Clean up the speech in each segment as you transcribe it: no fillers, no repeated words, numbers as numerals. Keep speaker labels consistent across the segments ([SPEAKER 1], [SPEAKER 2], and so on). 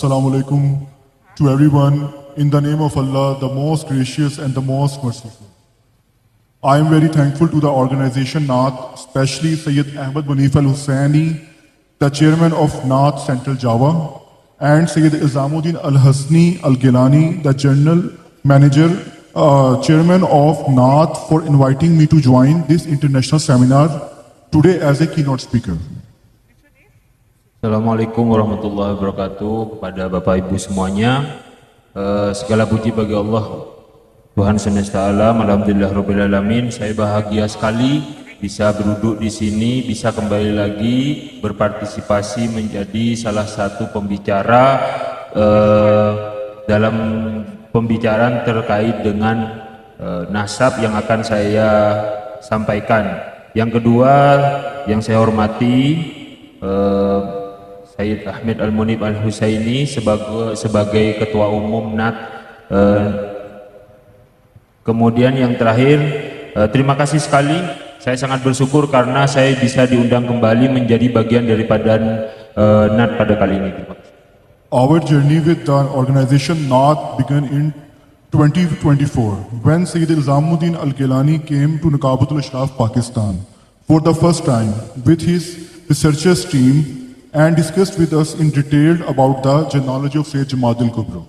[SPEAKER 1] Assalamu alaikum to everyone in the name of Allah, the most gracious and the most merciful. I am very thankful to the organization Naat, especially Sayyid Ahmed Munif Al-Hussaini, the chairman of Naat Central Java, and Sayyid Izamuddin Al-Hasni Al-Gilani, the general manager, chairman of Naat, for inviting me to join this international seminar today as a keynote speaker.
[SPEAKER 2] Assalamualaikum warahmatullahi wabarakatuh. Kepada Bapak Ibu semuanya, segala puji bagi Allah Tuhan semesta alam. Alhamdulillahirabbil alamin. Saya bahagia sekali bisa duduk di sini, bisa kembali lagi berpartisipasi menjadi salah satu pembicara dalam pembicaraan terkait dengan nasab yang akan saya sampaikan. Yang kedua yang saya hormati, Sayyid Ahmed Al-Munif Al-Hussaini sebagai Ketua Umum NAT. Kemudian yang terakhir, terima kasih sekali. Saya sangat bersyukur karena saya bisa diundang kembali menjadi bagian daripada NAT pada kali ini. Terima kasih.
[SPEAKER 1] Our journey with the organization NAT began in 2024 when Sayyid Izamuddin Al-Gilani came to Naqabatul Ashraf, Pakistan for the first time with his researchers team and discussed with us in detail about the genealogy of Sayyid Jamaat al-Kubra.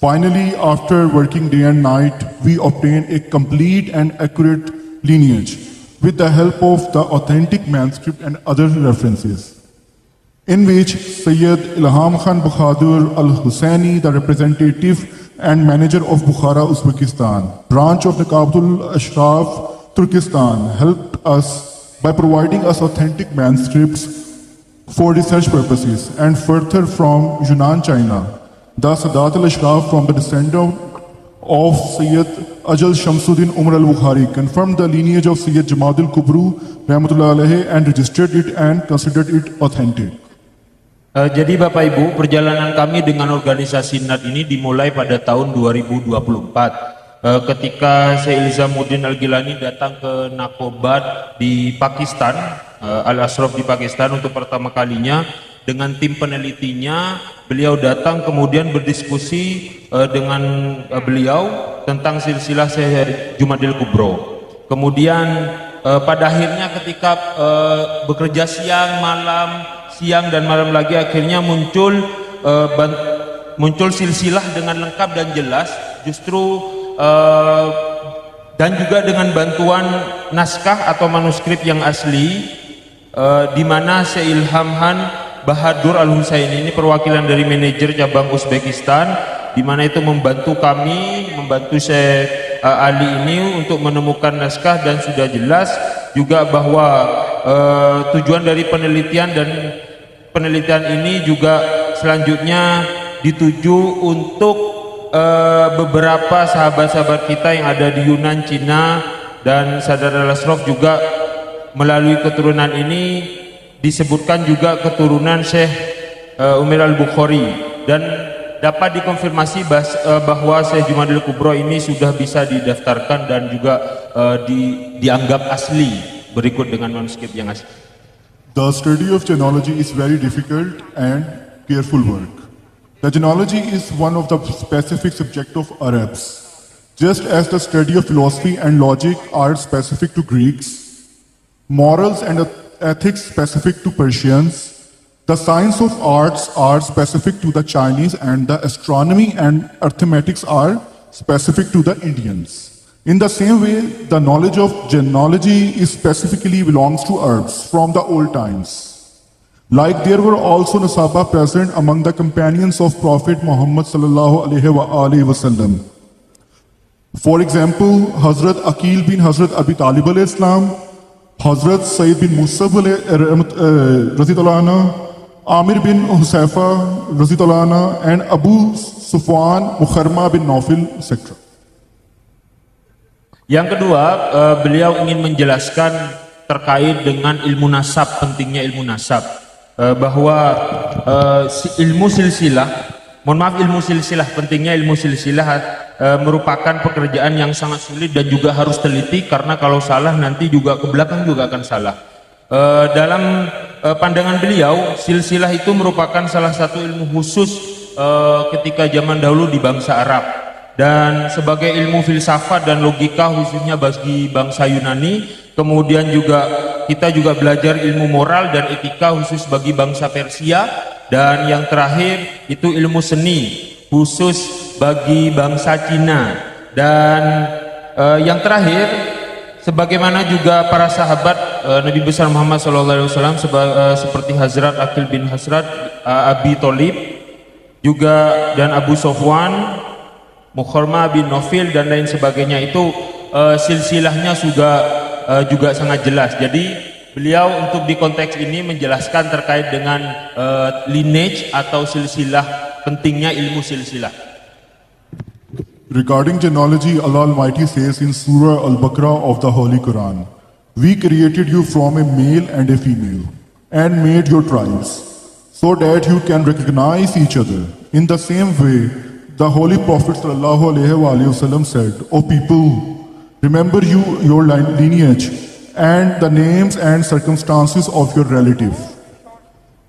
[SPEAKER 1] Finally, after working day and night, we obtained a complete and accurate lineage with the help of the authentic manuscript and other references, in which Sayyid Ilham Khan Bahadur Al-Hussaini, the representative and manager of Bukhara, Uzbekistan, branch of Naqabatul Ashraf, Turkestan, helped us by providing us authentic manuscripts for research purposes, and further from Yunnan, China, the Sadat al-Ashraf, from the descendant of Sayyid Ajal Shamsuddin Umar al-Bukhari, confirmed the lineage of Sayyid Jamaat al-Kubru Rahmatullah Alayhi and registered it and considered it authentic.
[SPEAKER 2] Jadi Bapak Ibu, perjalanan kami dengan organisasi NAT ini dimulai pada tahun 2024 ketika Sayyid Izamuddin Al-Gilani datang ke Naqobat di Pakistan, Al-Ashraf di Pakistan untuk pertama kalinya dengan tim penelitinya. Beliau datang kemudian berdiskusi dengan beliau tentang silsilah Syekh Jamaat al-Kubra. Kemudian pada akhirnya ketika bekerja siang dan malam lagi, akhirnya muncul silsilah dengan lengkap dan jelas, justru dan juga dengan bantuan naskah atau manuskrip yang asli, di mana Syekh Ilham Khan Bahadur Al-Hussaini ini perwakilan dari manajer cabang Uzbekistan, di mana itu membantu kami, membantu Syekh Ali ini untuk menemukan naskah, dan sudah jelas juga bahwa tujuan dari penelitian ini juga selanjutnya dituju untuk beberapa sahabat-sahabat kita yang ada di Yunan, Cina, dan Sadar Al-Ashraf juga melalui keturunan ini disebutkan juga keturunan Syekh Umar al-Bukhari, dan dapat dikonfirmasi bahwa Syekh Jamaat al-Kubra ini sudah bisa didaftarkan dan juga dianggap asli berikut dengan manuskrip yang asli.
[SPEAKER 1] The study of genealogy is very difficult and careful work. The genealogy is one of the specific subject of Arabs. Just as the study of philosophy and logic are specific to Greeks, morals and ethics specific to Persians, the science of arts are specific to the Chinese, and the astronomy and arithmetics are specific to the Indians. In the same way, the knowledge of genealogy is specifically belongs to Arabs from the old times. Like there were also Nasaba present among the companions of Prophet Muhammad sallallahu alaihi wasallam. For example, Hazrat Aqil bin Hazrat Abi Talib alayhi Islam, Hazrat Sayyid bin Musab Razitullah anhu, Amir bin Husayfa Razitullah anhu, and Abu Sufwan Mukharma bin Naufil, etc.
[SPEAKER 2] Yang kedua, beliau ingin menjelaskan terkait dengan ilmu nasab, pentingnya ilmu nasab, bahwa ilmu silsilah, pentingnya ilmu silsilah merupakan pekerjaan yang sangat sulit dan juga harus teliti, karena kalau salah nanti juga ke belakang juga akan salah. Dalam pandangan beliau, silsilah itu merupakan salah satu ilmu khusus ketika zaman dahulu di bangsa Arab, dan sebagai ilmu filsafat dan logika khususnya bagi bangsa Yunani. Kemudian juga kita juga belajar ilmu moral dan etika khusus bagi bangsa Persia, dan yang terakhir itu ilmu seni khusus bagi bangsa Cina, dan yang terakhir sebagaimana juga para sahabat Nabi besar Muhammad SAW seperti Hazrat Aqil bin Hazrat Abi Tholib juga dan Abu Sofwan, Mukharma bin Nofil dan lain sebagainya, itu silsilahnya juga sangat jelas. Jadi beliau untuk di konteks ini menjelaskan terkait dengan lineage atau silsilah, pentingnya ilmu silsilah.
[SPEAKER 1] Regarding genealogy, Allah Almighty says in Surah Al-Baqarah of the Holy Quran, "We created you from a male and a female, and made your tribes, so that you can recognize each other. In the same way, the Holy Prophet ﷺ said, O people, remember your lineage, and the names and circumstances of your relative."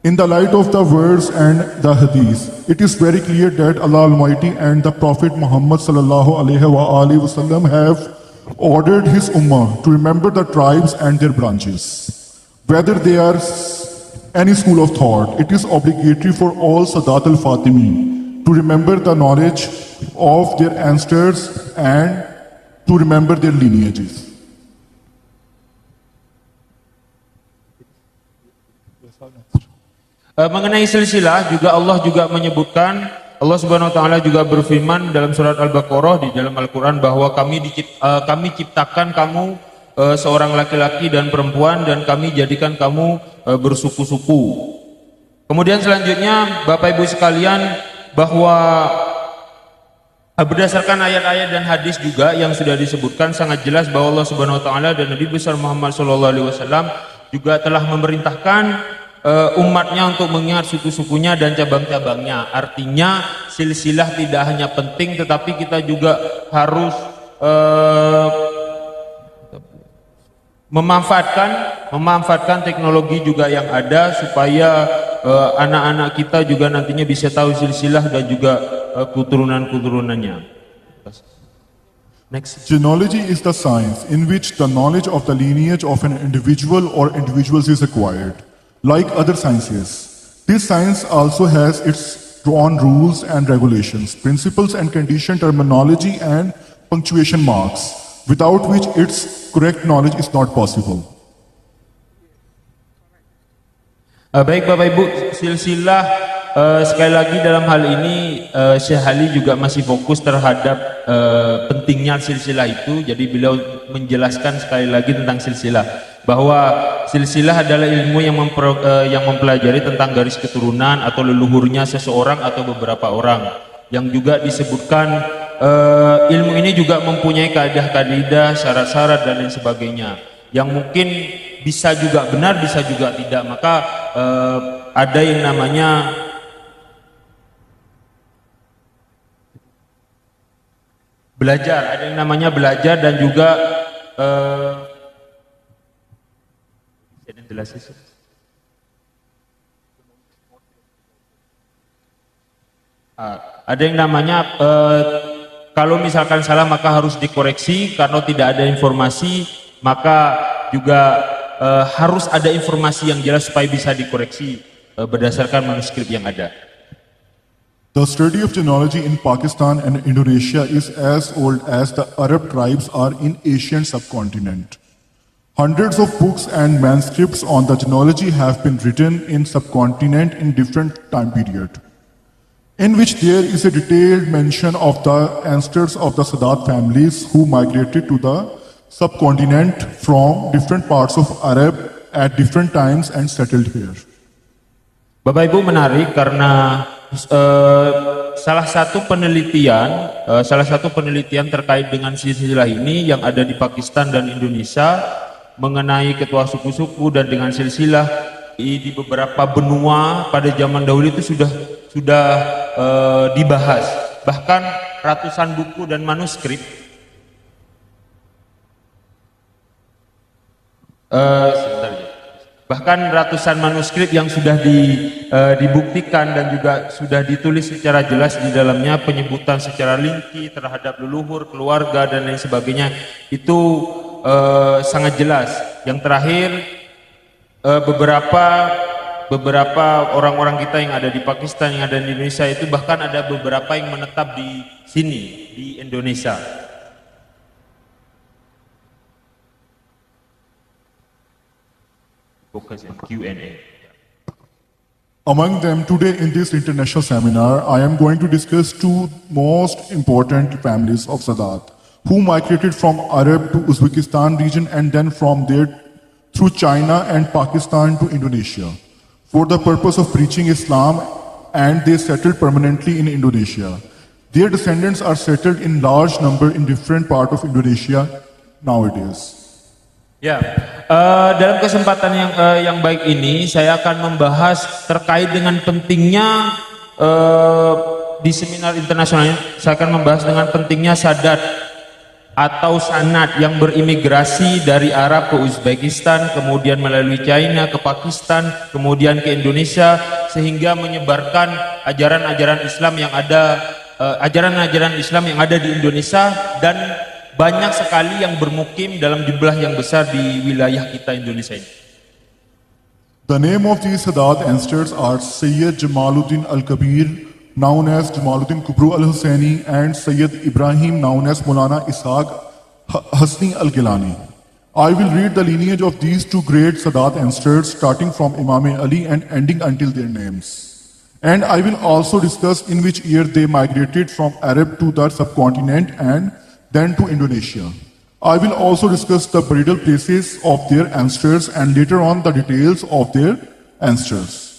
[SPEAKER 1] In the light of the words and the hadith, it is very clear that Allah Almighty and the Prophet Muhammad ﷺ have ordered his ummah to remember the tribes and their branches. Whether they are any school of thought, it is obligatory for all Sadat al-Fatimi to remember the knowledge of their ancestors and to remember their lineages.
[SPEAKER 2] Mengenai silsilah juga Allah juga menyebutkan, Allah Subhanahu wa taala juga berfirman dalam surat Al-Baqarah di dalam Al-Qur'an bahwa kami ciptakan kamu seorang laki-laki dan perempuan, dan kami jadikan kamu bersuku-suku. Kemudian selanjutnya Bapak Ibu sekalian, bahwa berdasarkan ayat-ayat dan hadis juga yang sudah disebutkan sangat jelas bahwa Allah Subhanahu wa taala dan Nabi besar Muhammad SAW juga telah memerintahkan umatnya untuk mengingat suku-sukunya dan cabang-cabangnya. Artinya silsilah tidak hanya penting, tetapi kita juga harus memanfaatkan teknologi juga yang ada, supaya anak-anak kita juga nantinya bisa tahu silsilah dan juga keturunan-keturunannya. Next.
[SPEAKER 1] Genealogy is the science in which the knowledge of the lineage of an individual or individuals is acquired. Like other sciences, this science also has its own rules and regulations, principles and condition, terminology and punctuation marks, without which its correct knowledge is not possible.
[SPEAKER 2] Baik Bapak Ibu, silsilah sekali lagi dalam hal ini Syekh Ali juga masih fokus terhadap pentingnya silsilah itu. Jadi beliau menjelaskan sekali lagi tentang silsilah, bahwa silsilah adalah ilmu yang mempelajari tentang garis keturunan atau leluhurnya seseorang atau beberapa orang, yang juga disebutkan ilmu ini juga mempunyai kaidah-kaidah, syarat-syarat dan lain sebagainya, yang mungkin bisa juga benar, bisa juga tidak. Maka ada yang namanya belajar, dan juga ada yang namanya kalau misalkan salah maka harus dikoreksi, karena tidak ada informasi maka juga harus ada informasi yang jelas supaya bisa dikoreksi berdasarkan manuskrip yang ada.
[SPEAKER 1] The study of genealogy in Pakistan and Indonesia is as old as the Arab tribes are in Asian subcontinent. Hundreds of books and manuscripts on the genealogy have been written in subcontinent in different time period, in which there is a detailed mention of the ancestors of the Sadat families who migrated to the subcontinent from different parts of Arab at different times and settled here.
[SPEAKER 2] Bapak Ibu, menarik karena salah satu penelitian terkait dengan silsilah ini yang ada di Pakistan dan Indonesia mengenai ketua suku-suku dan dengan silsilah di beberapa benua pada zaman dahulu itu sudah dibahas, bahkan ratusan buku dan manuskrip. Sebentar ya. Bahkan ratusan manuskrip yang sudah dibuktikan dan juga sudah ditulis secara jelas di dalamnya, penyebutan secara rinci terhadap leluhur, keluarga dan lain sebagainya itu sangat jelas. Yang terakhir, beberapa orang-orang kita yang ada di Pakistan, yang ada di Indonesia itu bahkan ada beberapa yang menetap di sini di Indonesia. Focus on Q&A.
[SPEAKER 1] Among them, today in this international seminar, I am going to discuss two most important families of Sadat, who migrated from Arab to Uzbekistan region and then from there through China and Pakistan to Indonesia for the purpose of preaching Islam, and they settled permanently in Indonesia. Their descendants are settled in large number in different parts of Indonesia nowadays.
[SPEAKER 2] Ya, dalam kesempatan yang baik ini saya akan membahas terkait dengan pentingnya di seminar internasional ini. Saya akan membahas dengan pentingnya Sadat atau sanad yang berimigrasi dari Arab ke Uzbekistan, kemudian melalui China ke Pakistan, kemudian ke Indonesia, sehingga menyebarkan ajaran-ajaran Islam yang ada, ajaran-ajaran Islam yang ada di Indonesia, dan banyak sekali yang bermukim dalam jumlah yang besar di wilayah kita Indonesia ini.
[SPEAKER 1] The name of these Sadat ancestors are Sayyid Jamaluddin Al-Kabir, known as Jamaluddin Kubru Al-Husseini, and Sayyid Ibrahim, known as Maulana Ishaq Hasni Al-Gilani. I will read the lineage of these two great Sadat ancestors, starting from Imam Ali and ending until their names. And I will also discuss in which year they migrated from Arab to the subcontinent and then to Indonesia. I will also discuss the burial places of their ancestors and later on the details of their ancestors.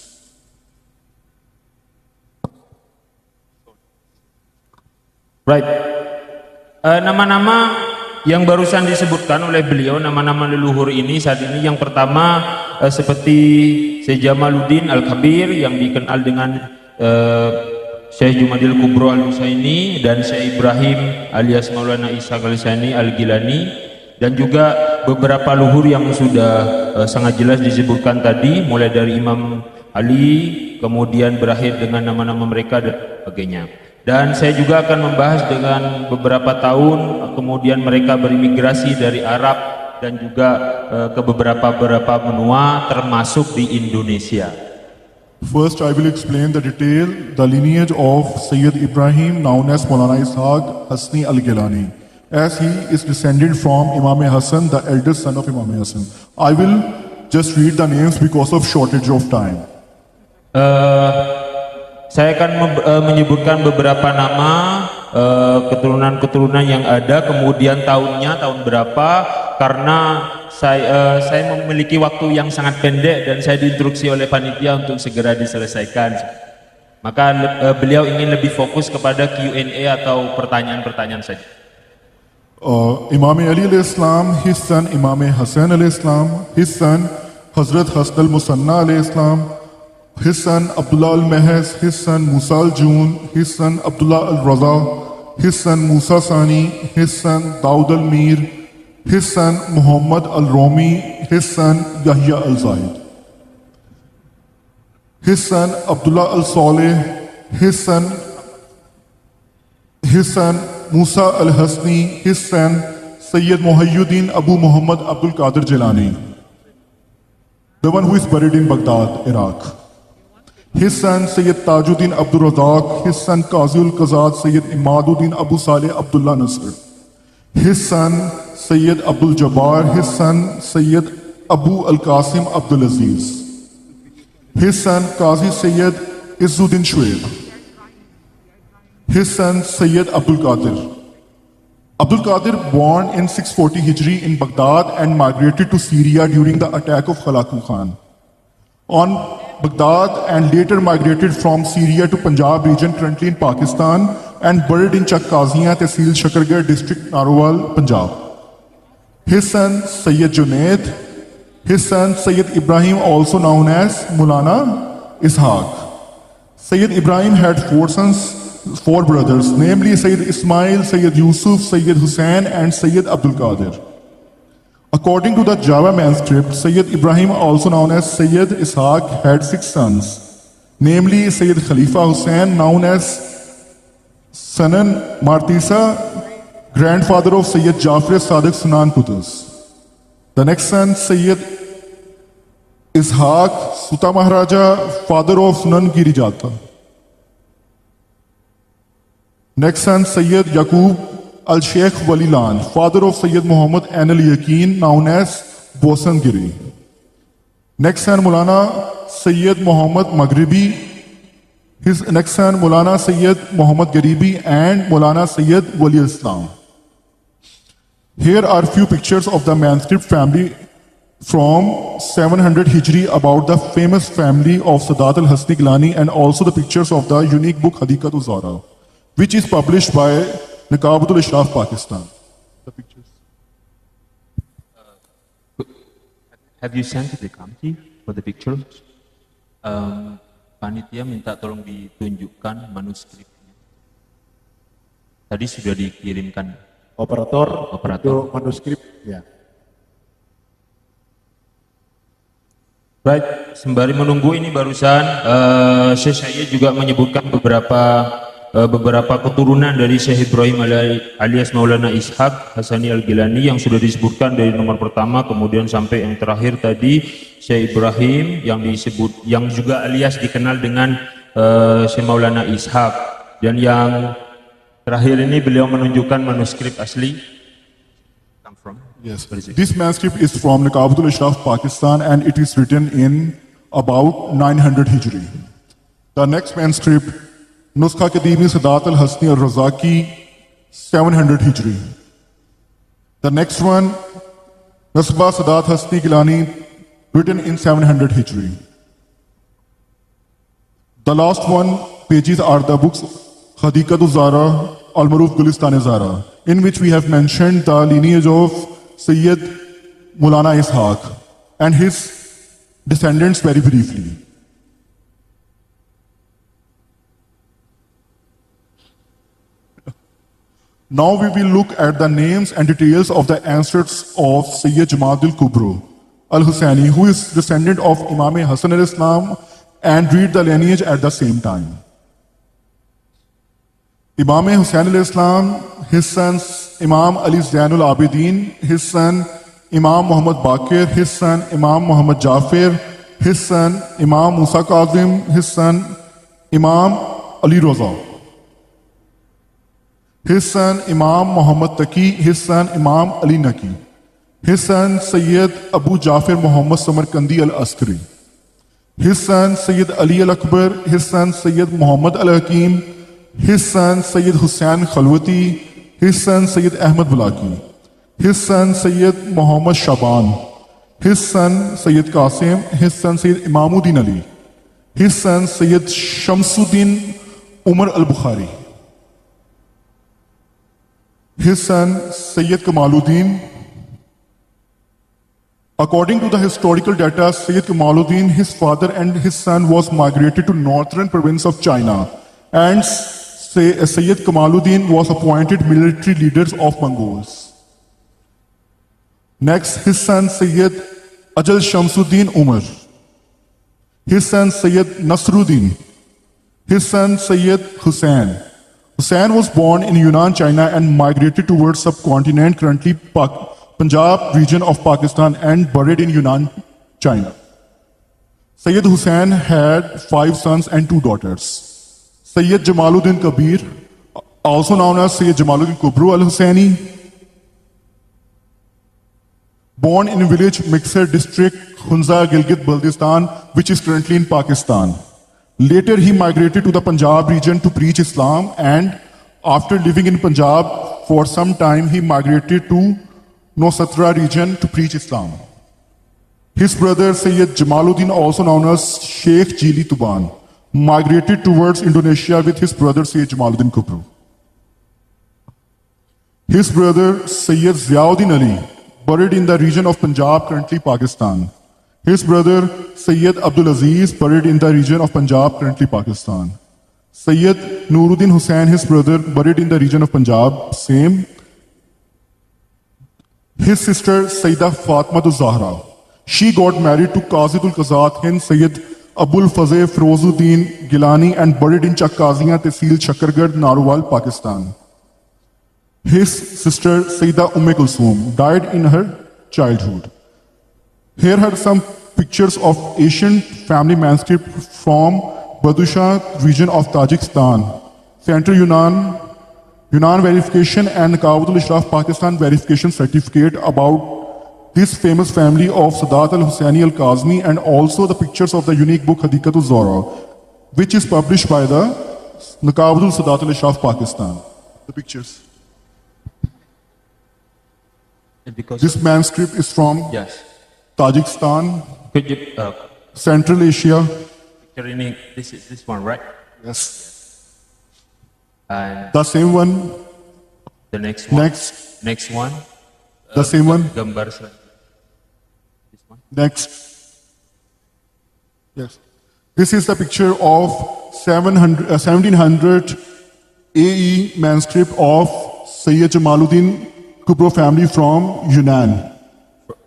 [SPEAKER 2] Right. Nama-nama yang barusan disebutkan oleh beliau, nama-nama leluhur ini saat ini, yang pertama seperti Syekh Jamaluddin Al-Kabir yang dikenal dengan Syekh Jumadil Kubro Al-Husaini, dan Syekh Ibrahim alias Maulana Ishaq Al-Husaini Al-Gilani, dan juga beberapa luhur yang sudah sangat jelas disebutkan tadi, mulai dari Imam Ali, kemudian berakhir dengan nama-nama mereka dan sebagainya. Dan saya juga akan membahas dengan beberapa tahun kemudian mereka berimigrasi dari Arab dan juga ke beberapa benua termasuk di Indonesia.
[SPEAKER 1] First, I will explain the lineage of Sayyid Ibrahim, known as Maulana Ishaq Hasni Al-Gilani, as he is descended from Imam Hassan, the eldest son of Imam Hassan. I will just read the names because of shortage of time.
[SPEAKER 2] Saya akan menyebutkan beberapa nama keturunan-keturunan yang ada, kemudian tahunnya, tahun berapa, karena saya memiliki waktu yang sangat pendek dan saya diinstruksi oleh panitia untuk segera diselesaikan. Maka beliau ingin lebih fokus kepada Q&A atau pertanyaan-pertanyaan saja.
[SPEAKER 1] Imam Ali alayhi salam, his son Imam Hassan alayhi salam, his son Hazrat Hasan al-Musanna alayhi salam, his son Abdullah al-Mahaz, his son Musa al-Jun, his son Abdullah al-Raza, his son Musa Sani, his son Daud al-Mir, his son Muhammad al-Rami, his son Yahya al-Zaid, his son Abdullah al-Saleh, his son Musa al-Hasni, his son Sayyid Muhyiddin Abu Muhammad Abdul Qadir Jilani, the one who is buried in Baghdad, Iraq. His son Sayyid Tajuddin Abdul Razak, his son Qazi al-Qazad Sayyid Imaduddin Abu Saleh Abdullah Nasr, his son Sayyid Abdul Jabbar, his son Sayyid Abu Al-Qasim Abdul Aziz, his son Qazi Sayyid Izzuddin Shuaib, his son Sayyid Abdul Qadir. Abdul Qadir born in 640 Hijri in Baghdad and migrated to Syria during the attack of Khalaqu Khan on Baghdad, and later migrated from Syria to Punjab region currently in Pakistan and buried in Chak Qaziyan, Tehsil Shakargarh district, Narowal, Punjab. His son Sayyid Junaid, his son Sayyid Ibrahim, also known as Maulana Ishaq. Sayyid Ibrahim had four brothers, namely Sayyid Ismail, Sayyid Yusuf, Sayyid Hussain and Sayyid Abdul Qadir. According to the Java manuscript, Sayyid Ibrahim, also known as Sayyid Ishaq, had 6 sons, namely Sayyid Khalifa Hussain, known as Sanan Martisa, grandfather of Sayyid Jafar Sadiq Sunan Qutuz. The next son, Sayyid Ishaq Suta Maharaja, father of Sunan Girijata. Next son, Sayyid Yaqub Al-Sheikh Walilan, father of Sayyid Muhammad Ain al-Yaqeen, known as Bosangiri. Next son, Mulana Sayyid Muhammad Maghribi. His next son, Mulana Sayyid Muhammad Garibi and Mulana Sayyid Wali Islam. Here are few pictures of the manuscript family from 700 Hijri about the famous family of Sadat al-Hasni Gilani, and also the pictures of the unique book Hadiqat Zara, which is published by Niqabatul Ishraf Pakistan. The pictures.
[SPEAKER 2] Have you sent to the committee for the picture? Panitia minta tolong ditunjukkan manuskripnya. Tadi sudah dikirimkan.
[SPEAKER 3] Operator. Untuk manuskrip, ya.
[SPEAKER 2] Baik, sembari menunggu ini barusan saya juga menyebutkan beberapa keturunan dari Syekh Ibrahim alias Maulana Ishaq Hasani Al-Gilani yang sudah disebutkan dari nomor pertama kemudian sampai yang terakhir tadi Syekh Ibrahim yang juga alias dikenal dengan Syekh Maulana Ishaq, dan yang terakhir ini beliau menunjukkan manuskrip asli.
[SPEAKER 1] Yes, this manuscript is from Niqabatul Ishraf Pakistan and it is written in about 900 Hijri. The next manuscript, Nuskha Qadimi Sadat al-Hasni al-Razaki, 700 Hijri. The next one, Nasba Sadat Hasni Gilani, written in 700 Hijri. The last one pages are the books Hadiqat Zara, Al-Maruf Gulistan Zara, in which we have mentioned the lineage of Sayyid Mulana Ishaq and his descendants very briefly. Now we will look at the names and details of the ancestors of Sayyid Jamad al-Kubro al-Hussaini, who is descendant of Imam Hassan al-Islam, and read the lineage at the same time. Imam Hussain al-Islam, his sons Imam Ali Zainul Abidin, his son Imam Muhammad Baqir, his son Imam Muhammad Jafar, his son Imam Musa Kazim, his son Imam Ali Roza, his son Imam Muhammad Taqi, his son Imam Ali Naqi, his son Sayyid Abu Jafar Muhammad Samarkandi al-Askari, his son Sayyid Ali al-Akbar, his son Sayyid Muhammad al-Hakim, his son Sayyid Hussain Khalwati, his son Sayyid Ahmad Bulaki, his son Sayyid Muhammad Shaban, his son Sayyid Qasim, his son Sayyid Imamuddin Ali, his son Sayyid Shamsuddin Umar al-Bukhari, his son Sayyid Kamaluddin. According to the historical data, Sayyid Kamaluddin, his father and his son was migrated to northern province of China, and Sayyid Kamaluddin was appointed military leaders of Mongols. Next, his son Sayyid Ajal Shamsuddin Umar, his son Sayyid Nasruddin, his son Sayyid Hussain. Hussain was born in Yunnan, China and migrated towards subcontinent, currently Punjab region of Pakistan, and buried in Yunnan, China. Sayyid Hussain had 5 sons and 2 daughters. Sayyid Jamaluddin Kabir, also known as Sayyid Jamaluddin Kubro al-Hussaini, born in village Mixer district, Hunza, Gilgit, Baltistan, which is currently in Pakistan. Later he migrated to the Punjab region to preach Islam, and after living in Punjab for some time he migrated to Nosatra region to preach Islam. His brother Sayyid Jamaluddin, also known as Sheikh Jili Tuban, migrated towards Indonesia with his brother Sayyid Jamaluddin Kubro. His brother Sayyid Ziauddin Ali, buried in the region of Punjab, currently Pakistan. His brother Sayyid Abdul Aziz, buried in the region of Punjab, currently Pakistan. Sayyid Nuruddin Hussain, his brother, buried in the region of Punjab, same. his sister Sayyidah Fatima Zahra. She got married to Qazidul Qazat Hind Sayyid Abul Fazeh Firozuddin Gilani and buried in Chakkaziyan Tehsil Chakargarh, Narowal, Pakistan. His sister Sayyidah Kulsum died in her childhood. Here are some pictures of ancient family manuscript from Badusha region of Tajikistan. Central Yunnan verification and Naqabatul Ashraf Pakistan verification certificate about this famous family of Sadat al-Hussaini al-Kazmi, and also the pictures of the unique book Hadikatul Zora, which is published by the Naqabatul Sadat al-Ashraf Pakistan. The pictures.
[SPEAKER 2] Because
[SPEAKER 1] This manuscript is from
[SPEAKER 2] yes.
[SPEAKER 1] Tajikistan,
[SPEAKER 2] Could you
[SPEAKER 1] Central Asia.
[SPEAKER 2] picture ini? This is this one, right?
[SPEAKER 1] Yes.
[SPEAKER 2] And
[SPEAKER 1] The same one.
[SPEAKER 2] the next one.
[SPEAKER 1] Next.
[SPEAKER 2] Next one.
[SPEAKER 1] The same one.
[SPEAKER 2] Gambar selanjutnya. This one.
[SPEAKER 1] Next. Yes. This is the picture of 1700 AE manuscript of Sayyid Jamaluddin Kubro family from Yunnan.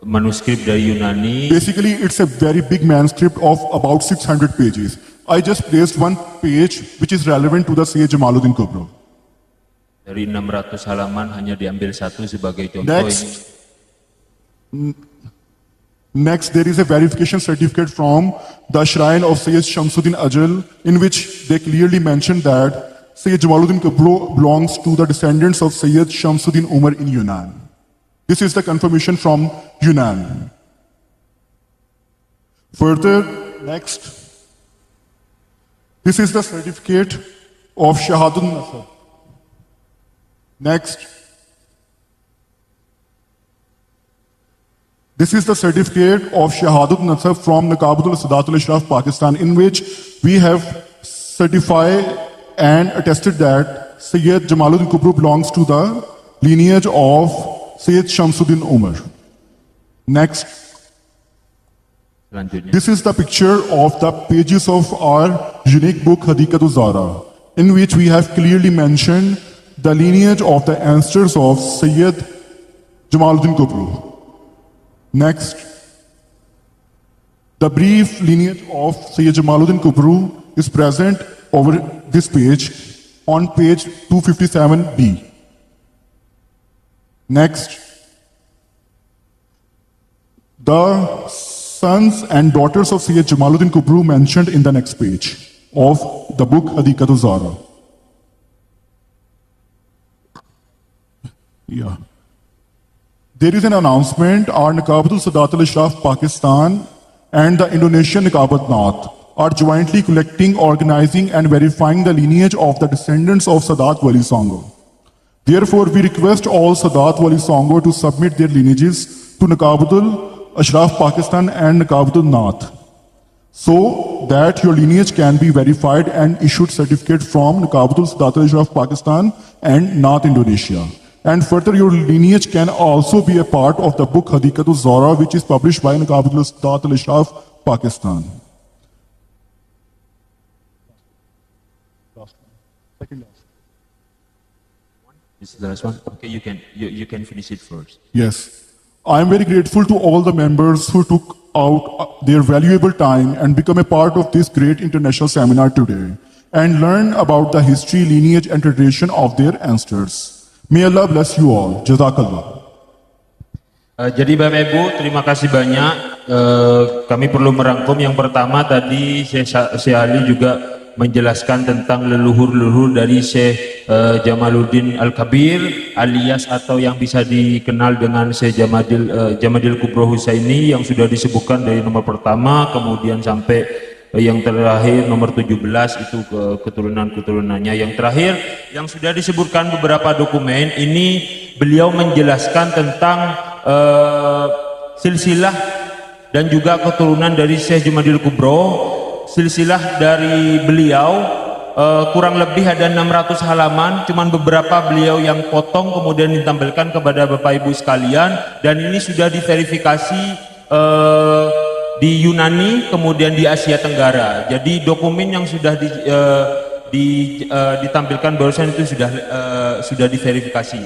[SPEAKER 2] Manuskrip dari Yunani.
[SPEAKER 1] Basically, it's a very big manuscript of about 600 pages. I just placed one page which is relevant to the Sayyid Jamaluddin Kubro.
[SPEAKER 2] Dari 600 halaman hanya diambil satu sebagai contoh
[SPEAKER 1] Next.
[SPEAKER 2] ini.
[SPEAKER 1] Next, there is a verification certificate from the shrine of Sayyid Shamsuddin Ajal, in which they clearly mention that Sayyid Jamaluddin Kubro belongs to the descendants of Sayyid Shamsuddin Umar in Yunnan. This is the confirmation from Yunnan. Further, next, this is the certificate of Shahadul Nasr. Next, this is the certificate of Shahadut Nasr from Naqabatul Sadatul Ashraf Pakistan, in which we have certified and attested that Sayyid Jamaluddin Kubro belongs to the lineage of Sayyid Shamsuddin Umar. Next,
[SPEAKER 2] Selanjutnya.
[SPEAKER 1] this is the picture of the pages of our unique book Hadikatul Zara, in which we have clearly mentioned the lineage of the ancestors of Sayyid Jamaluddin Kubro. Next, the brief lineage of Sayyid Jamaluddin Kubro is present over this page on page 257b. Next, the sons and daughters of Sayyid Jamaluddin Kubro mentioned in the next page of the book Hadikatul Zara. Yeah. There is an announcement. Our Naqabatul Sadatul Ashraf Pakistan and the Indonesian Naqabat Nath are jointly collecting, organizing, and verifying the lineage of the descendants of Sadat Wali Songo. Therefore, we request all Sadat Wali Songo to submit their lineages to Naqabatul Ashraf Pakistan and Naqabatul Nath, so that your lineage can be verified and issued certificate from Naqabatul Sadatul Ashraf Pakistan and Nath Indonesia. And further, your lineage can also be a part of the book Hadikatul Zara, which is published by Naqabatul Sadatul Ashraf Pakistan.
[SPEAKER 2] This is the last one. Okay, you can finish it first.
[SPEAKER 1] Yes. I am very grateful to all the members who took out their valuable time and become a part of this great international seminar today and learn about the history, lineage, and tradition of their ancestors. May Allah bless you all. Jazakallah.
[SPEAKER 2] Jadi Bapak Ibu, terima kasih banyak. Kami perlu merangkum yang pertama tadi Syekh Ali juga menjelaskan tentang leluhur-leluhur dari Syekh Jamaluddin Al-Kabir alias atau yang bisa dikenal dengan Syekh Jamadil Kubro Husaini yang sudah disebutkan dari nomor pertama kemudian sampai yang terakhir nomor 17 itu ke keturunan-keturunannya. Yang terakhir yang sudah disebutkan beberapa dokumen ini beliau menjelaskan tentang silsilah dan juga keturunan dari Syekh Jamadil Kubro. Silsilah dari beliau kurang lebih ada 600 halaman, cuman beberapa beliau yang potong kemudian ditampilkan kepada Bapak Ibu sekalian, dan ini sudah diverifikasi di Yunani kemudian di Asia Tenggara. Jadi dokumen yang sudah ditampilkan barusan itu sudah diverifikasi.